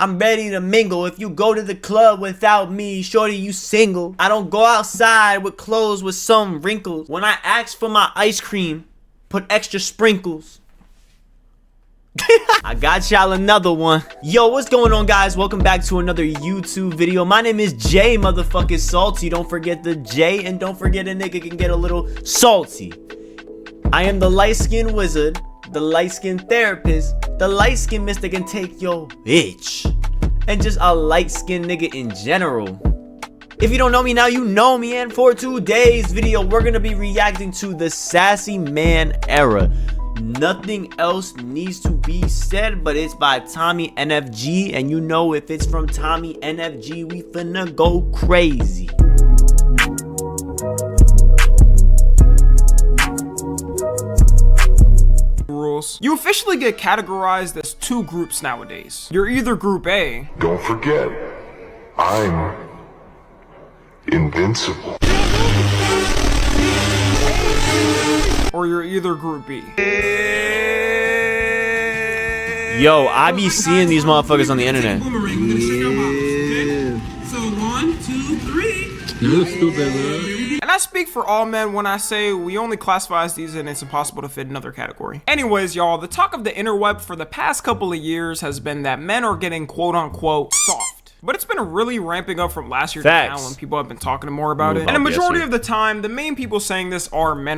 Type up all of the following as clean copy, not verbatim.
I'm ready to mingle. If you go to the club without me, shorty, you single. I don't go outside with clothes with some wrinkles. When I ask for my ice cream, put extra sprinkles. I got y'all another one. Yo, what's going on, guys? Welcome back to another YouTube video. My name is JSalty. Don't forget the J, and don't forget a nigga can get a little salty. I am the light-skinned wizard, the light-skinned therapist, the light-skinned mister can take your bitch, and just a light-skinned nigga in general. If you don't know me now, you know me, and for today's video, we're gonna be reacting to the Sassy Man era. Nothing else needs to be said, but it's by Tommy NFG, and you know if it's from Tommy NFG, we finna go crazy. You officially get categorized as two groups nowadays. You're either group A. Don't forget, I'm invincible. Or you're either group B. Yo, I be seeing these motherfuckers on the internet. So 1, 2, 3. You look stupid, bro. And I speak for all men when I say we only classify as these and it's impossible to fit another category. Anyways, y'all, the talk of the interweb for the past couple of years has been that men are getting quote unquote soft. But it's been really ramping up from last year to now when people have been talking more about it. And the majority of the time, the main people saying this are men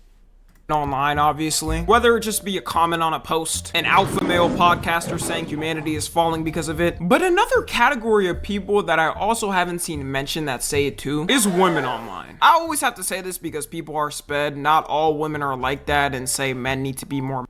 online, obviously. Whether it just be a comment on a post, an alpha male podcaster saying humanity is falling because of it. But another category of people that I also haven't seen mentioned that say it too is women online. I always have to say this because people are sped. Not all women are like that and say men need to be more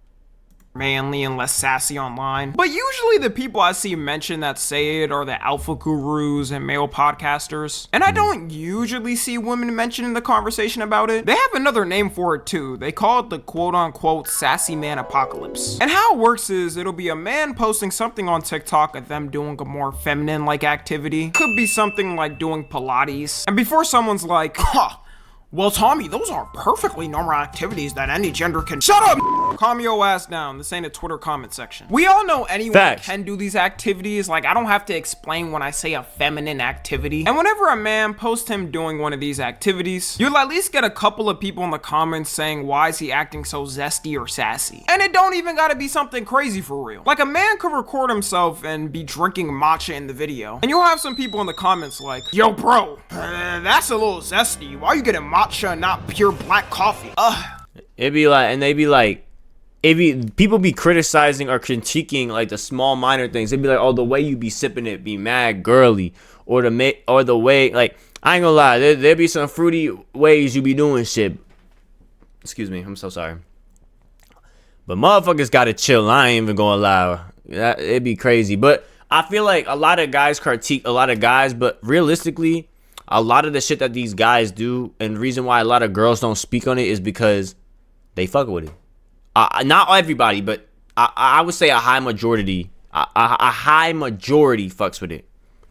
manly and less sassy online. But usually the people I see mentioned that say it are the alpha gurus and male podcasters. And I don't usually see women mentioned in the conversation about it. They have another name for it too. They call it the quote unquote sassy man apocalypse. And how it works is it'll be a man posting something on TikTok of them doing a more feminine like activity. Could be something like doing Pilates. And before someone's like, huh, well, Tommy, those are perfectly normal activities that any gender can— Shut up! Calm your ass down. This ain't a Twitter comment section. We all know anyone can do these activities. Like, I don't have to explain when I say a feminine activity. And whenever a man posts him doing one of these activities, you'll at least get a couple of people in the comments saying, why is he acting so zesty or sassy? And it don't even gotta be something crazy for real. Like, a man could record himself and be drinking matcha in the video. And you'll have some people in the comments like, yo, bro, that's a little zesty. Why are you getting matcha and not pure black coffee? It'd be like, and they be like, people be criticizing or critiquing like the small minor things. They'd be like, oh, the way you be sipping it be mad girly, or the way, like, I ain't gonna lie, there be some fruity ways you be doing shit. Excuse me, I'm so sorry. But motherfuckers gotta chill. I ain't even gonna lie, it'd be crazy. But I feel like a lot of guys critique a lot of guys, but realistically, a lot of the shit that these guys do, and the reason why a lot of girls don't speak on it is because they fuck with it. Not everybody, but I would say a high majority. A high majority fucks with it.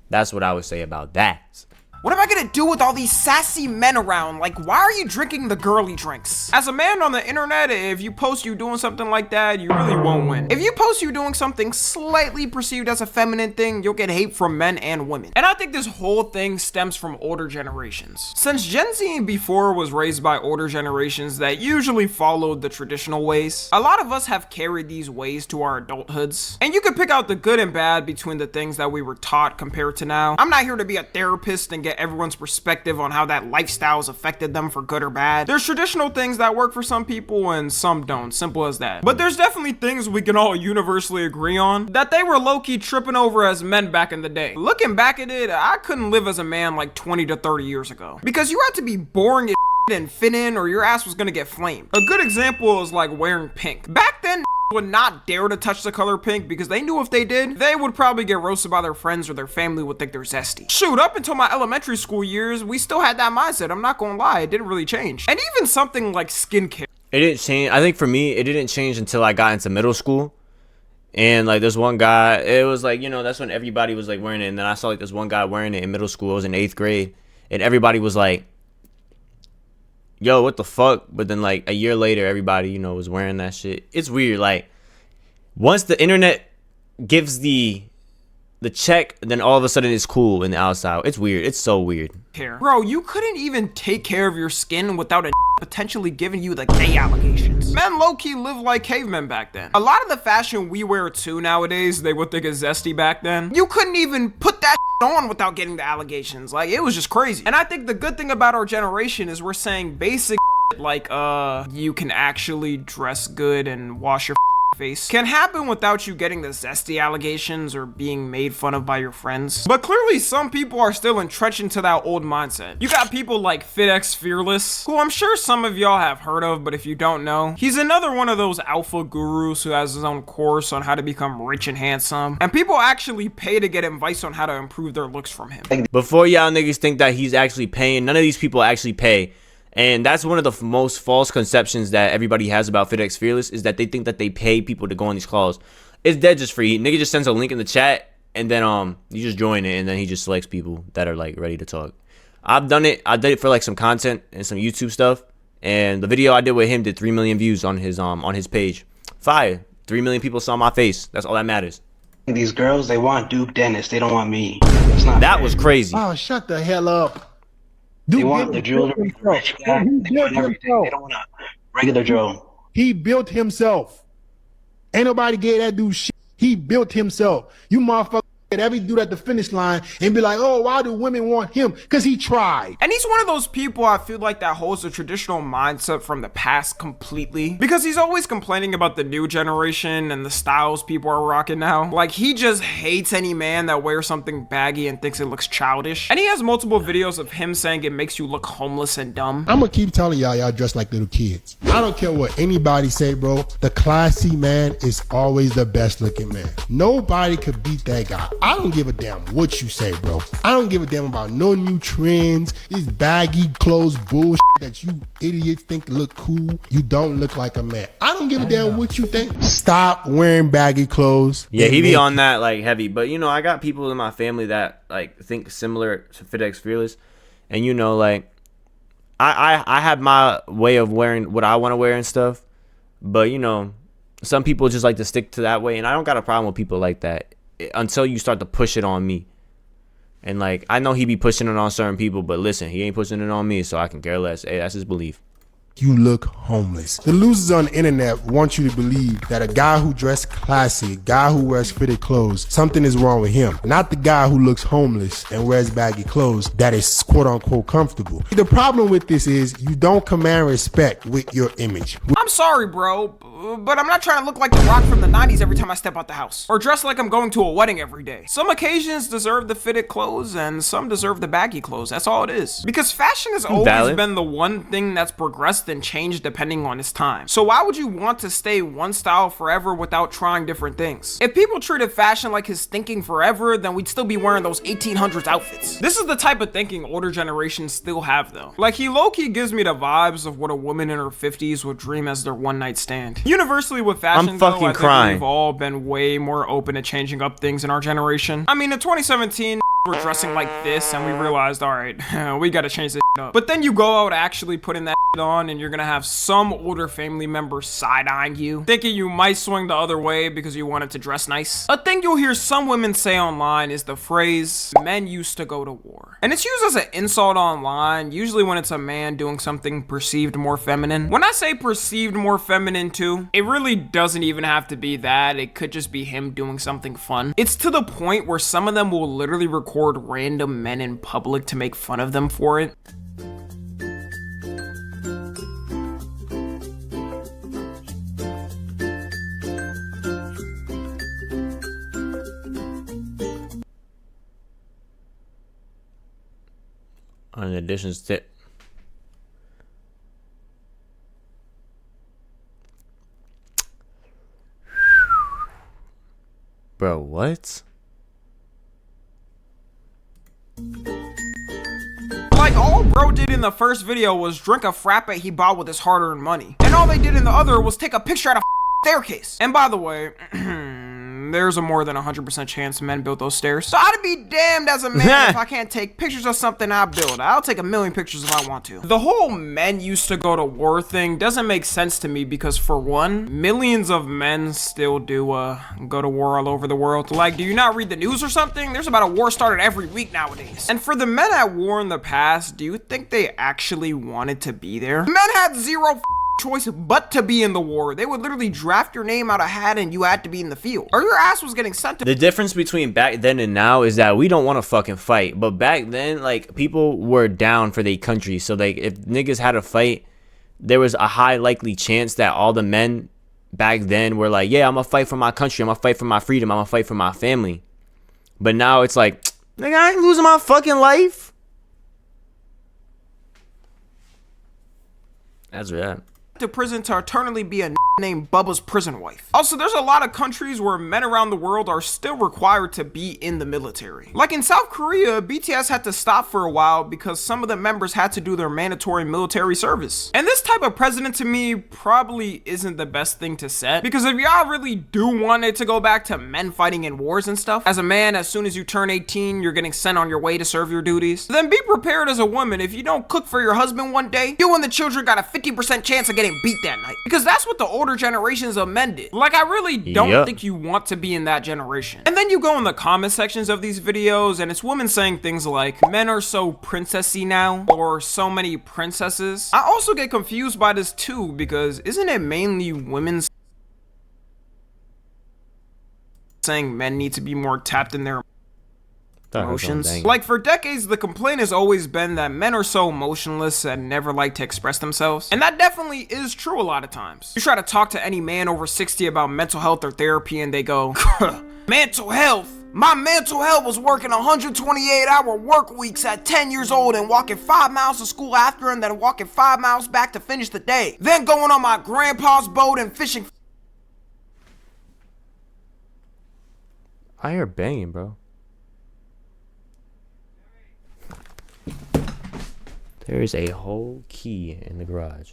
That's what I would say about that. What am I gonna do with all these sassy men around? Like, why are you drinking the girly drinks? As a man on the internet, if you post you doing something like that, you really won't win. If you post you doing something slightly perceived as a feminine thing, you'll get hate from men and women. And I think this whole thing stems from older generations. Since Gen Z and before was raised by older generations that usually followed the traditional ways, a lot of us have carried these ways to our adulthoods. And you can pick out the good and bad between the things that we were taught compared to now. I'm not here to be a therapist and get everyone's perspective on how that lifestyle has affected them for good or bad. There's traditional things that work for some people and some don't, simple as that. But there's definitely things we can all universally agree on that they were low-key tripping over as men back in the day. Looking back at it, I couldn't live as a man like 20 to 30 years ago because you had to be boring as and fit in or your ass was gonna get flamed. A good example is like wearing pink. Back then, would not dare to touch the color pink because they knew if they did, they would probably get roasted by their friends or their family would think they're zesty. Shoot, up until my elementary school years, we still had that mindset. I'm not gonna lie, it didn't really change. And even something like skincare. It didn't change. I think for me, it didn't change until I got into middle school. And like this one guy, it was like, you know, that's when everybody was like wearing it. And then I saw like this one guy wearing it in middle school. I was in 8th grade. And everybody was like, yo, what the fuck? But then like a year later, everybody, you know, was wearing that shit. It's weird. Like once the internet gives the the check, then all of a sudden it's cool in the outside. It's weird. It's so weird. Bro, you couldn't even take care of your skin without a potentially giving you the gay allegations. Men low-key lived like cavemen back then. A lot of the fashion we wear too nowadays, they would think is zesty back then. You couldn't even put that on without getting the allegations. Like, it was just crazy. And I think the good thing about our generation is we're saying basic like, you can actually dress good and wash your face can happen without you getting the zesty allegations or being made fun of by your friends. But clearly some people are still entrenched into that old mindset. You got people like Fidex Fearless, who I'm sure some of y'all have heard of, but if you don't know, he's another one of those alpha gurus who has his own course on how to become rich and handsome. And people actually pay to get advice on how to improve their looks from him. Before y'all niggas think that he's actually paying, none of these people actually pay. And that's one of the most false conceptions that everybody has about Fidex Fearless, is that they think that they pay people to go on these calls. It's dead just free. Nigga just sends a link in the chat, and then you just join it, and then he just selects people that are like ready to talk. I've done it. I did it for like some content and some YouTube stuff, and the video I did with him did 3 million views on his page. Fire. 3 million people saw my face. That's all that matters. These girls, they want Duke Dennis. They don't want me. It's not that fair. was crazy. Oh, shut the hell up. They want the jewelry, rich guy. They want everything. They don't want a regular Joe. He built himself. Ain't nobody gave that dude shit. He built himself. You motherfucker get every dude at the finish line and be like, oh, why do women want him? Because he tried. And he's one of those people I feel like that holds the traditional mindset from the past completely, because he's always complaining about the new generation and the styles people are rocking now. Like, he just hates any man that wears something baggy and thinks it looks childish. And he has multiple videos of him saying it makes you look homeless and dumb. I'm gonna keep telling y'all dress like little kids. I don't care what anybody say, bro. The classy man is always the best looking man. Nobody could beat that guy. I don't give a damn what you say, bro. I don't give a damn about no new trends, this baggy clothes bullshit that you idiots think look cool. You don't look like a man. I don't give a damn what you think. Stop wearing baggy clothes. Yeah, he be on that like heavy. But you know, I got people in my family that like think similar to Fidex Fearless, and you know, like I have my way of wearing what I want to wear and stuff. But you know, some people just like to stick to that way, and I don't got a problem with people like that until you start to push it on me. And like, I know he be pushing it on certain people, but listen, he ain't pushing it on me, so I can care less. Hey, that's his belief. You look homeless. The losers on the internet want you to believe that a guy who dressed classy, a guy who wears fitted clothes, something is wrong with him. Not the guy who looks homeless and wears baggy clothes that is quote unquote comfortable. The problem with this is you don't command respect with your image. I'm sorry, bro, but I'm not trying to look like the Rock from the 90s every time I step out the house, or dress like I'm going to a wedding every day. Some occasions deserve the fitted clothes and some deserve the baggy clothes. That's all it is. Because fashion has always been the one thing that's progressed and changed depending on its time. So why would you want to stay one style forever without trying different things? If people treated fashion like his thinking forever, then we'd still be wearing those 1800s outfits. This is the type of thinking older generations still have though. Like, he low-key gives me the vibes of what a woman in her 50s would dream as their one night stand. Universally with fashion though, I think we've all been way more open to changing up things in our generation. I mean, in 2017, we're dressing like this and we realized, all right, we gotta change this up. But then you go out actually putting that on and you're gonna have some older family member side-eyeing you, thinking you might swing the other way because you wanted to dress nice. A thing you'll hear some women say online is the phrase, men used to go to war. And it's used as an insult online, usually when it's a man doing something perceived more feminine. When I say perceived more feminine too, it really doesn't even have to be that. It could just be him doing something fun. It's to the point where some of them will literally record random men in public to make fun of them for it. In addition to bro, what? Like, all bro did in the first video was drink a frappe he bought with his hard-earned money. And all they did in the other was take a picture at a staircase. And by the way, there's a more than 100% chance men built those stairs. So I'd be damned as a man if I can't take pictures of something I build. I'll take a million pictures if I want to. The whole men used to go to war thing doesn't make sense to me because, for one, millions of men still do go to war all over the world. Like, do you not read the news or something? There's about a war started every week nowadays. And for the men at war in the past, do you think they actually wanted to be there? Men had zero choice but to be in the war. They would literally draft your name out a hat and you had to be in the field, or your ass was getting sent to. The difference between back then and now is that we don't want to fucking fight, but back then, like, people were down for their country. So like, if niggas had a fight, there was a high likely chance that all the men back then were like, yeah, I'm gonna fight for my country, I'm gonna fight for my freedom, I'm gonna fight for my family. But now it's like, nigga, I ain't losing my fucking life. That's that. To prison to eternally be a named Bubba's prison wife. Also, there's a lot of countries where men around the world are still required to be in the military. Like in South Korea, BTS had to stop for a while because some of the members had to do their mandatory military service. And this type of president to me probably isn't the best thing to set, because if y'all really do want it to go back to men fighting in wars and stuff, as a man, as soon as you turn 18, you're getting sent on your way to serve your duties, then be prepared as a woman. If you don't cook for your husband one day, you and the children got a 50% chance of getting beat that night, because that's what the older generations of men did. Like, I really don't think you want to be in that generation. And then you go in the comment sections of these videos and it's women saying things like, men are so princessy now, or so many princesses. I also get confused by this too, because isn't it mainly women saying men need to be more tapped in their emotions? Like, for decades, the complaint has always been that men are so emotionless and never like to express themselves. And that definitely is true a lot of times. You try to talk to any man over 60 about mental health or therapy and they go, mental health? My mental health was working 128-hour work weeks at 10 years old and walking 5 miles to school after, and then walking 5 miles back to finish the day. Then going on my grandpa's boat and fishing. I hear banging, bro. There's a whole key in the garage.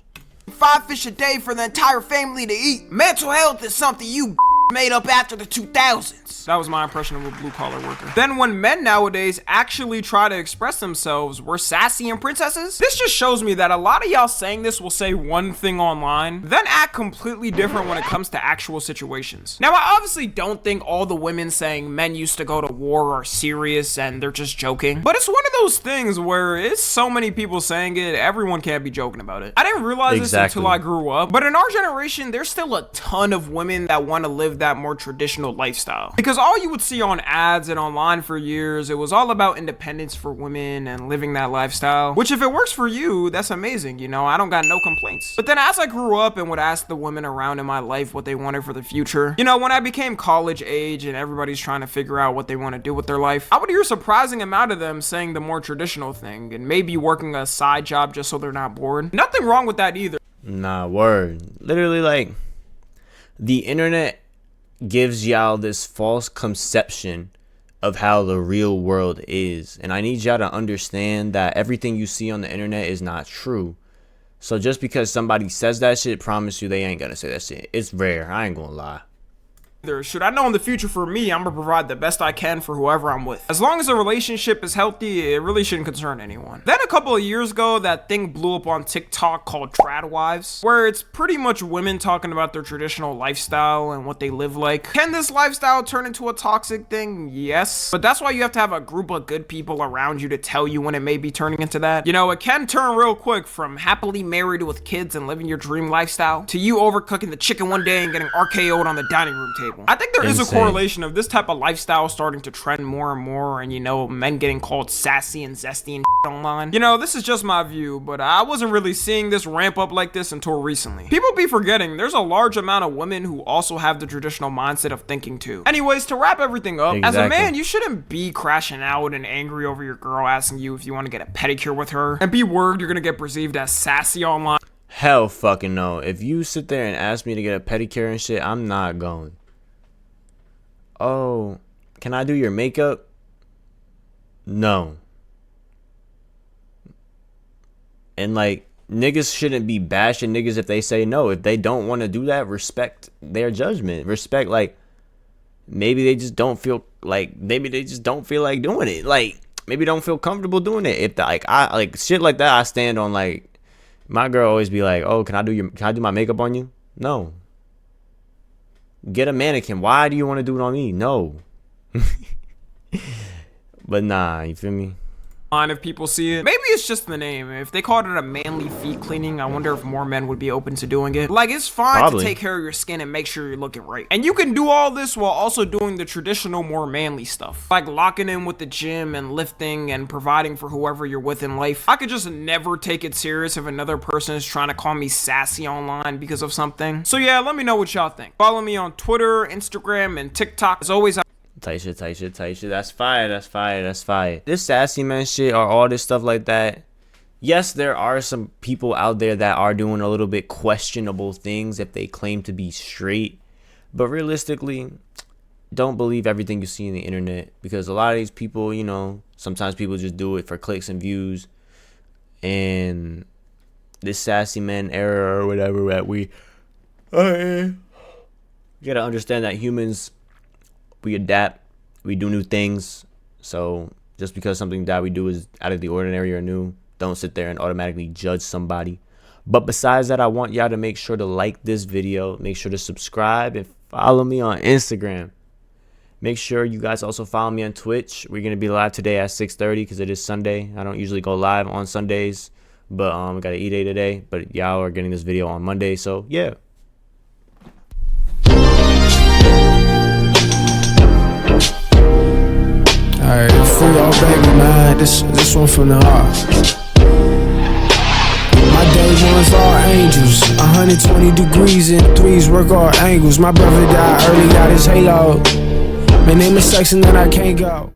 5 fish a day for the entire family to eat. Mental health is something you made up after the 2000s. That was my impression of a blue-collar worker. Then when men nowadays actually try to express themselves, we're sassy and princesses? This just shows me that a lot of y'all saying this will say one thing online, then act completely different when it comes to actual situations. Now, I obviously don't think all the women saying men used to go to war are serious and they're just joking, but it's one of those things where it's so many people saying it, everyone can't be joking about it. I didn't realize this until I grew up, but in our generation, there's still a ton of women that want to live that more traditional lifestyle. Because all you would see on ads and online for years, it was all about independence for women and living that lifestyle, which if it works for you, that's amazing, you know, I don't got no complaints. But then as I grew up and would ask the women around in my life what they wanted for the future, you know, when I became college age and everybody's trying to figure out what they want to do with their life, I would hear a surprising amount of them saying the more traditional thing and maybe working a side job just so they're not bored. Nothing wrong with that either. Nah, word. Literally, like, the internet gives y'all this false conception of how the real world is, and I need y'all to understand that everything you see on the internet is not true. So just because somebody says that shit, promise you they ain't gonna say that shit. It's rare, I ain't gonna lie. Should I know in the future, for me, I'm gonna provide the best I can for whoever I'm with. As long as the relationship is healthy, it really shouldn't concern anyone. Then a couple of years ago, that thing blew up on TikTok called Trad Wives, where it's pretty much women talking about their traditional lifestyle and what they live like. Can this lifestyle turn into a toxic thing? Yes. But that's why you have to have a group of good people around you to tell you when it may be turning into that. You know, it can turn real quick from happily married with kids and living your dream lifestyle to you overcooking the chicken one day and getting RKO'd on the dining room table. I think there is a correlation of this type of lifestyle starting to trend more and more, and you know, men getting called sassy and zesty and online. You know, this is just my view, but I wasn't really seeing this ramp up like this until recently. People be forgetting there's a large amount of women who also have the traditional mindset of thinking too. Anyways, to wrap everything up, as a man, you shouldn't be crashing out and angry over your girl asking you if you want to get a pedicure with her, and be worried you're gonna get perceived as sassy online. Hell fucking no. If you sit there and ask me to get a pedicure and shit, I'm not going. Oh, can I do your makeup? No. And like, niggas shouldn't be bashing niggas if they say no. If they don't want to do that, respect their judgment. Respect, like, maybe they just don't feel like doing it. Like maybe don't feel comfortable doing it. If I like shit like that, I stand on. Like my girl always be like, "Oh, can I do my makeup on you?" No. Get a mannequin. Why do you want to do it on me? No. But nah, you feel me? On if people see it. Maybe it's just the name. If they called it a manly feet cleaning, I wonder if more men would be open to doing it. Like, it's fine Probably. to take care of your skin and make sure you're looking right. And you can do all this while also doing the traditional, more manly stuff. Like locking in with the gym and lifting and providing for whoever you're with in life. I could just never take it serious if another person is trying to call me sassy online because of something. So yeah, let me know what y'all think. Follow me on Twitter, Instagram, and TikTok. As always, Tight shit. That's fire. This sassy man shit or all this stuff like that. Yes, there are some people out there that are doing a little bit questionable things if they claim to be straight. But realistically, don't believe everything you see in the internet. Because a lot of these people, you know, sometimes people just do it for clicks and views. And this sassy man era or whatever that we gotta understand that humans, we adapt, we do new things. So just because something that we do is out of the ordinary or new, don't sit there and automatically judge somebody. But besides that, I want y'all to make sure to like this video, make sure to subscribe, and follow me on Instagram. Make sure you guys also follow me on Twitch. We're gonna be live today at 6:30 because it is Sunday. I don't usually go live on Sundays, but we got an E-Day today. But y'all are getting this video on Monday, so yeah. Alright, free all baby, man. This one from the heart. My day ones are angels, 120 degrees and threes work all angles. My brother died early, got his halo. My name is section that I can't go.